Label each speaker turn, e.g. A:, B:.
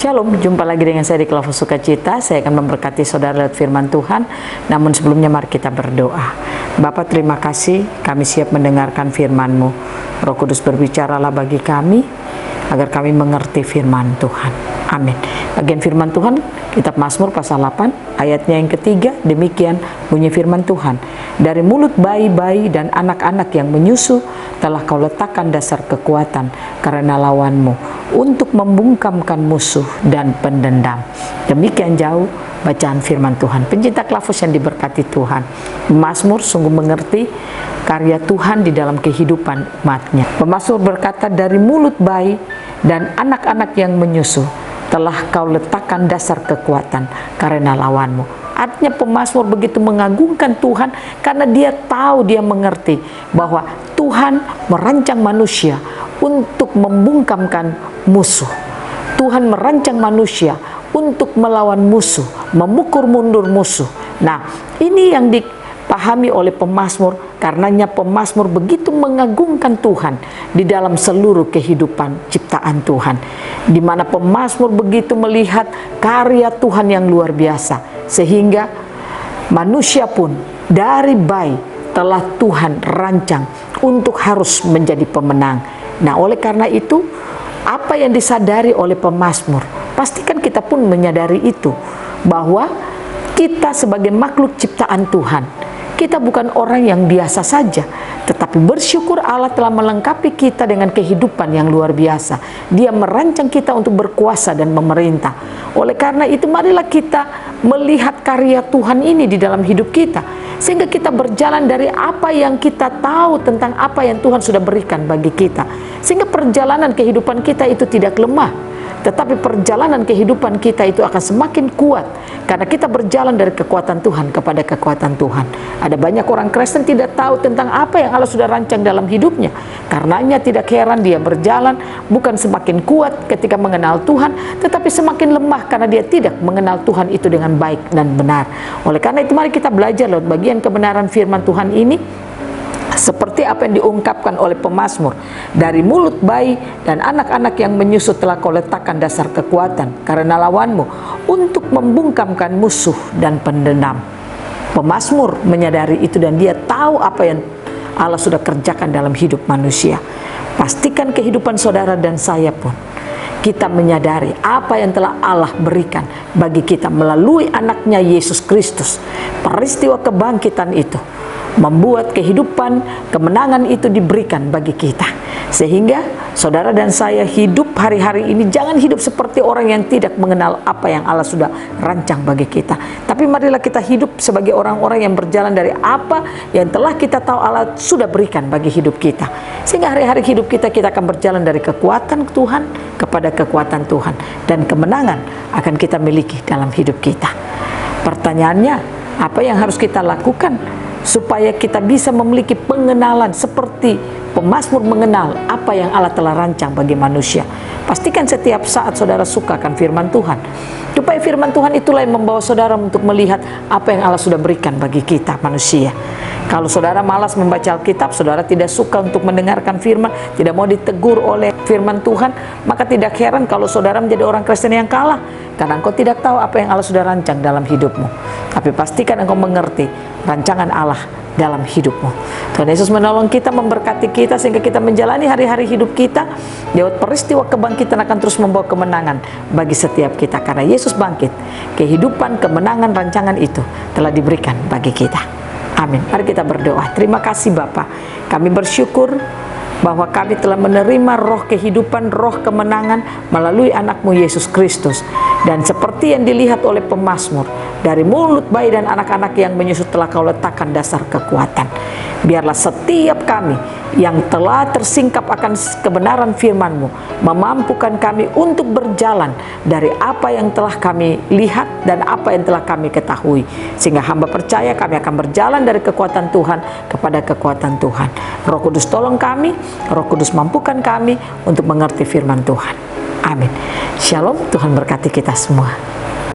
A: Shalom, jumpa lagi dengan saya di Kelompok Sukacita. Saya akan memberkati saudara lewat firman Tuhan. Namun sebelumnya mari kita berdoa. Bapa, terima kasih, kami siap mendengarkan firman-Mu. Roh Kudus, berbicaralah bagi kami agar kami mengerti firman Tuhan. Amin. Bagian firman Tuhan, kitab Mazmur pasal 8 ayatnya yang ketiga, demikian bunyi firman Tuhan. Dari mulut bayi-bayi dan anak-anak yang menyusu telah Kau letakkan dasar kekuatan karena lawanmu, untuk membungkamkan musuh dan pendendam. Demikian jauh bacaan firman Tuhan. Pencinta Klafus yang diberkati Tuhan, Mazmur sungguh mengerti karya Tuhan di dalam kehidupan umatnya. Pemazmur berkata, dari mulut bayi dan anak-anak yang menyusu telah Kau letakkan dasar kekuatan karena lawanmu. Artinya pemazmur begitu mengagungkan Tuhan karena dia tahu, dia mengerti bahwa Tuhan merancang manusia untuk membungkamkan musuh. Tuhan merancang manusia untuk melawan musuh, memukul mundur musuh. Nah, ini yang dipahami oleh pemazmur, karenanya pemazmur begitu mengagungkan Tuhan di dalam seluruh kehidupan ciptaan Tuhan, di mana pemazmur begitu melihat karya Tuhan yang luar biasa, sehingga manusia pun dari bayi telah Tuhan rancang untuk harus menjadi pemenang. Nah, oleh karena itu, apa yang disadari oleh pemazmur, pastikan kita pun menyadari itu, bahwa kita sebagai makhluk ciptaan Tuhan, kita bukan orang yang biasa saja, tetapi bersyukur Allah telah melengkapi kita dengan kehidupan yang luar biasa. Dia merancang kita untuk berkuasa dan memerintah. Oleh karena itu, marilah kita melihat karya Tuhan ini di dalam hidup kita, sehingga kita berjalan dari apa yang kita tahu tentang apa yang Tuhan sudah berikan bagi kita, sehingga perjalanan kehidupan kita itu tidak lemah, tetapi perjalanan kehidupan kita itu akan semakin kuat karena kita berjalan dari kekuatan Tuhan kepada kekuatan Tuhan. Ada banyak orang Kristen tidak tahu tentang apa yang Allah sudah rancang dalam hidupnya. Karenanya tidak heran dia berjalan bukan semakin kuat ketika mengenal Tuhan, tetapi semakin lemah karena dia tidak mengenal Tuhan itu dengan baik dan benar. Oleh karena itu, mari kita belajar lewat bagian kebenaran firman Tuhan ini, seperti apa yang diungkapkan oleh pemazmur. Dari mulut bayi dan anak-anak yang menyusu telah Kau letakkan dasar kekuatan karena lawanmu, untuk membungkamkan musuh dan pendendam. Pemazmur menyadari itu dan dia tahu apa yang Allah sudah kerjakan dalam hidup manusia. Pastikan kehidupan saudara dan saya pun, kita menyadari apa yang telah Allah berikan bagi kita melalui anaknya Yesus Kristus. Peristiwa kebangkitan itu membuat kehidupan, kemenangan itu diberikan bagi kita, sehingga saudara dan saya hidup hari-hari ini jangan hidup seperti orang yang tidak mengenal apa yang Allah sudah rancang bagi kita, tapi marilah kita hidup sebagai orang-orang yang berjalan dari apa yang telah kita tahu Allah sudah berikan bagi hidup kita, sehingga hari-hari hidup kita akan berjalan dari kekuatan Tuhan kepada kekuatan Tuhan, dan kemenangan akan kita miliki dalam hidup kita. Pertanyaannya, apa yang harus kita lakukan supaya kita bisa memiliki pengenalan seperti pemazmur mengenal apa yang Allah telah rancang bagi manusia? Pastikan setiap saat saudara suka akan firman Tuhan, supaya firman Tuhan itulah yang membawa saudara untuk melihat apa yang Allah sudah berikan bagi kita manusia. Kalau saudara malas membaca Alkitab, saudara tidak suka untuk mendengarkan firman, tidak mau ditegur oleh firman Tuhan, maka tidak heran kalau saudara menjadi orang Kristen yang kalah, karena engkau tidak tahu apa yang Allah sudah rancang dalam hidupmu. Tapi pastikan engkau mengerti rancangan Allah dalam hidupmu. Tuhan Yesus menolong kita, memberkati kita, sehingga kita menjalani hari-hari hidup kita lewat peristiwa kebangkitan akan terus membawa kemenangan bagi setiap kita, karena Yesus bangkit. Kehidupan, kemenangan, rancangan itu telah diberikan bagi kita. Amin. Mari kita berdoa. Terima kasih Bapa, kami bersyukur bahwa kami telah menerima roh kehidupan, roh kemenangan melalui anakmu Yesus Kristus. Dan seperti yang dilihat oleh pemazmur, dari mulut bayi dan anak-anak yang menyusu telah Kau letakkan dasar kekuatan. Biarlah setiap kami yang telah tersingkap akan kebenaran firman-Mu memampukan kami untuk berjalan dari apa yang telah kami lihat dan apa yang telah kami ketahui, sehingga hamba percaya kami akan berjalan dari kekuatan Tuhan kepada kekuatan Tuhan. Roh Kudus tolong kami, Roh Kudus mampukan kami untuk mengerti firman Tuhan. Amin. Shalom, Tuhan berkati kita semua.